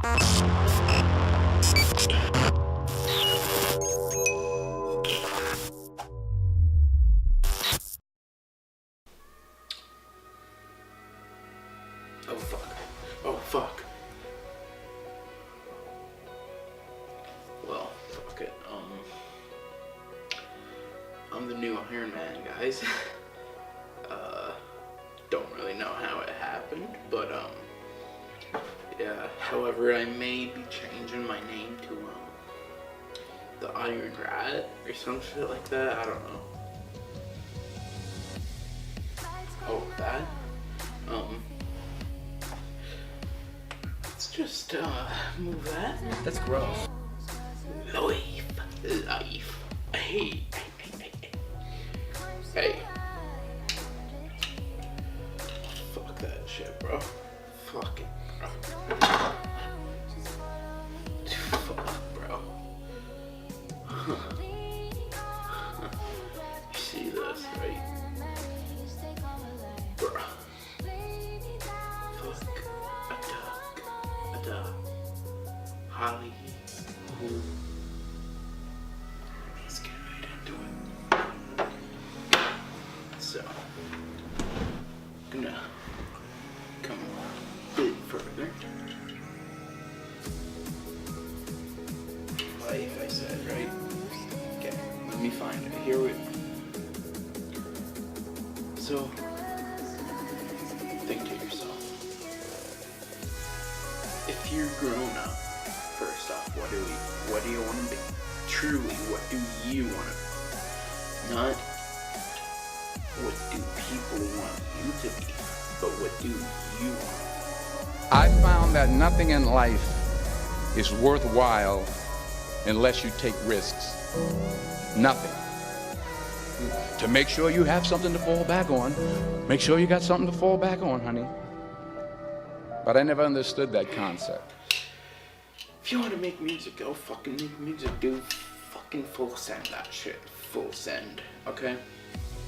Oh fuck. Oh fuck. Well, fuck it. I'm the new Iron Man, guys. Don't really know how it happened, but yeah. However, I may be changing my name to the Iron Rat or some shit like that. I don't know. Oh, that. Let's just move that. That's gross. Life. Hey. Fuck that shit, bro. Fuck it, bro. Fuck, bro. You see this, right? Bro. Fuck. A duck. Holly. Ooh. Let's get right into it. So, I'm gonna come a bit further. Life, I said, right? Okay, let me find it. Here we. So, think to yourself. If you're grown up, first off, what do you want to be? Truly, what do you want to be? Not what do people want you to be, but what do you want? I found that nothing in life is worthwhile unless you take risks. Nothing. To make sure you have something to fall back on, make sure you got something to fall back on, honey. But I never understood that concept. If you want to make music, go fucking make music, dude. Fucking full send that shit. Full send, okay?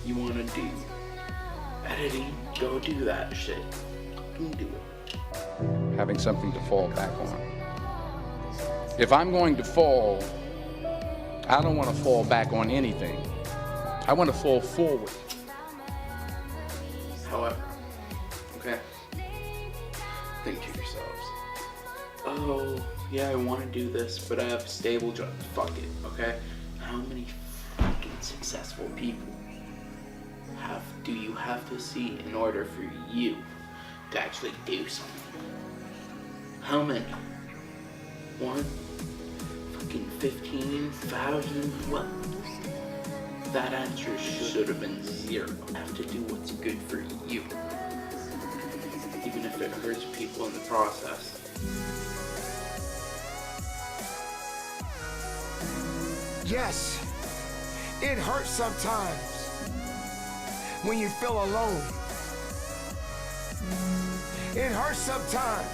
You want to do editing, go do that shit. Fucking do it. Having something to fall back on. If I'm going to fall, I don't want to fall back on anything. I want to fall forward. However, okay? Think to yourselves, oh, yeah, I want to do this, but I have a stable job. Fuck it, okay? How many fucking successful people do you have to see in order for you to actually do something? How many? 1? Fucking 15,000? What? That answer should have been 0. You have to do what's good for you, even if it hurts people in the process. Yes, it hurts sometimes when you feel alone. It hurts sometimes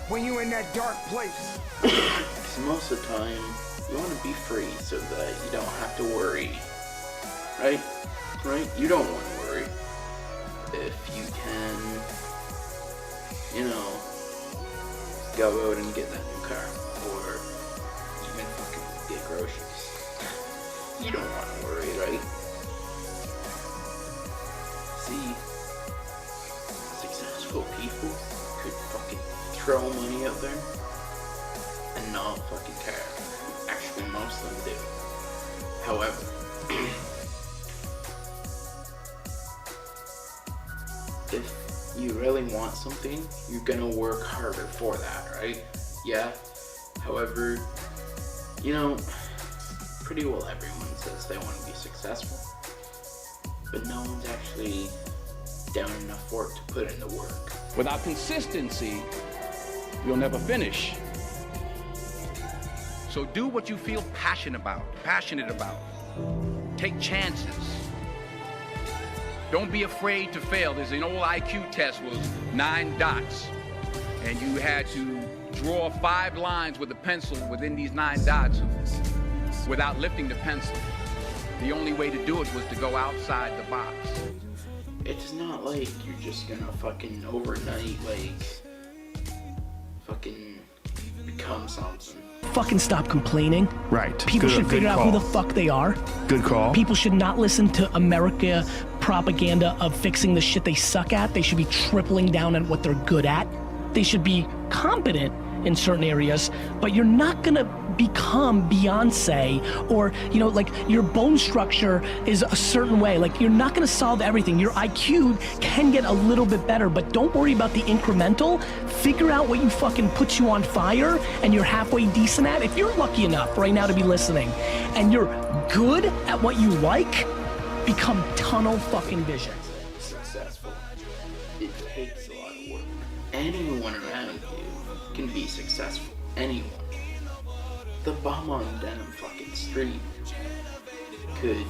when you're in that dark place. Because most of the time, you want to be free so that you don't have to worry. Right? Right? You don't want to worry. If you can, you know, go out and get that new car. Or even fucking get groceries. You don't want to worry, right? See, successful people could fucking throw money out there and not fucking care. Actually, most of them do. However, if you really want something, you're gonna work harder for that, right? Yeah. However, you know, pretty well everyone says they want to be successful, but no one's actually down enough for it to put in the work. Without consistency, you'll never finish. So do what you feel passionate about. Take chances. Don't be afraid to fail. There's an old IQ test was 9 dots, and you had to draw 5 lines with a pencil within these 9 dots without lifting the pencil. The only way to do it was to go outside the box. It's not like you're just gonna fucking overnight, like, fucking become something. Fucking stop complaining. Right. People should figure out who the fuck they are. Good call. People should not listen to America propaganda of fixing the shit they suck at. They should be tripling down on what they're good at. They should be competent in certain areas, but you're not gonna become Beyonce or, you know, like your bone structure is a certain way. Like you're not gonna solve everything. Your IQ can get a little bit better, but don't worry about the incremental. Figure out what you fucking puts you on fire and you're halfway decent at. If you're lucky enough right now to be listening and you're good at what you like, become tunnel fucking vision. Successful. It takes a lot of work. Anyone around you can be successful. Anyone. The bum on down fucking street could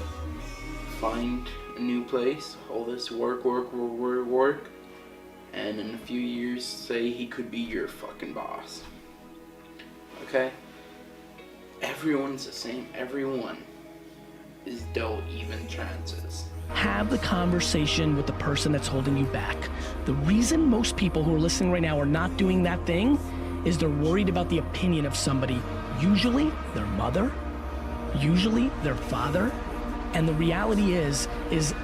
find a new place, all this work, and in a few years say he could be your fucking boss. Okay? Everyone's the same. Everyone is dealt even chances. Have the conversation with the person that's holding you back. The reason most people who are listening right now are not doing that thing is they're worried about the opinion of somebody, usually their mother, usually their father, and the reality is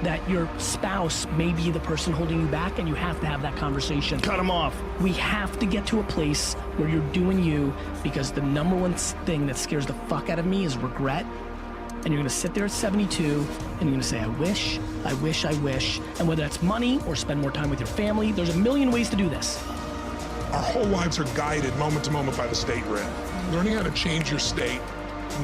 that your spouse may be the person holding you back, and you have to have that conversation. Cut them off. We have to get to a place where you're doing you, because the number one thing that scares the fuck out of me is regret. And you're gonna sit there at 72 and you're gonna say, I wish, I wish, I wish. And whether that's money or spend more time with your family, there's a million ways to do this. Our whole lives are guided moment to moment by the state we're in. Learning how to change your state,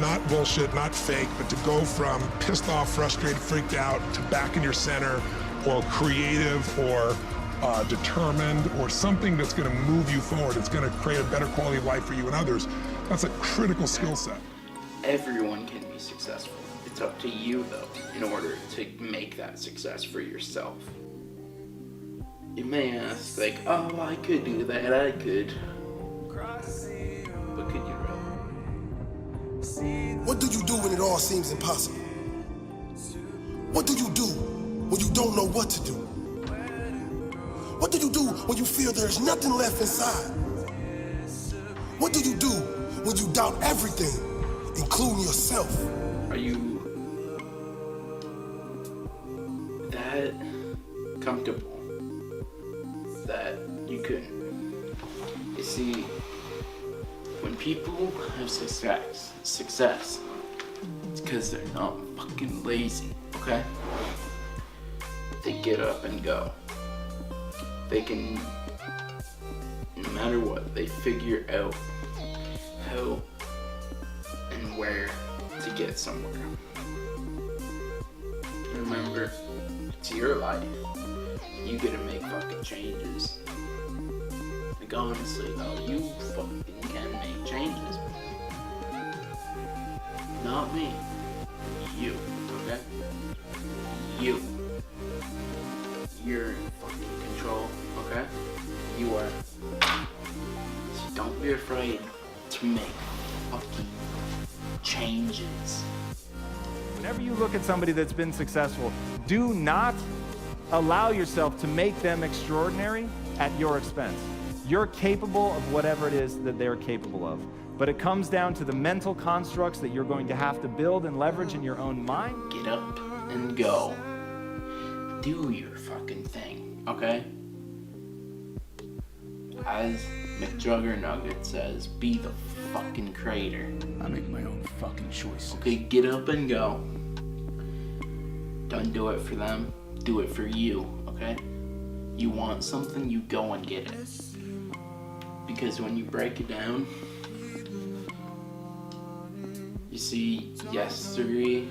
not bullshit, not fake, but to go from pissed off, frustrated, freaked out to back in your center, or creative, or determined, or something that's gonna move you forward. It's gonna create a better quality of life for you and others. That's a critical skill set. Everyone can be successful. It's up to you, though, in order to make that success for yourself. You may ask, like, oh, I could do that, I could. But could you really? What do you do when it all seems impossible? What do you do when you don't know what to do? What do you do when you feel there's nothing left inside? What do you do when you doubt everything, including yourself? Are you that comfortable that you couldn't? You see, when people have success, it's because they're not fucking lazy, okay? They get up and go. They can, no matter what, they figure out how and where to get somewhere. Remember, it's your life. You get to make fucking changes. Like honestly though, you fucking can make changes. Not me. You, okay? You. You're in fucking control, okay? You are. So don't be afraid to make fucking changes. Whenever you look at somebody that's been successful, do not allow yourself to make them extraordinary at your expense. You're capable of whatever it is that they're capable of. But it comes down to the mental constructs that you're going to have to build and leverage in your own mind. Get up and go. Do your fucking thing, okay? As McJuggerNugget says, be the fucking creator. I make my own fucking choices. Okay, get up and go. Don't do it for them, do it for you, okay? You want something, you go and get it. Because when you break it down, you see, yesterday,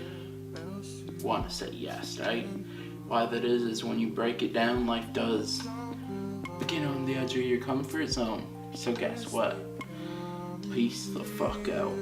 want to say yes, right? Why that is when you break it down, life does begin on the edge of your comfort zone. So guess what? Peace the fuck out.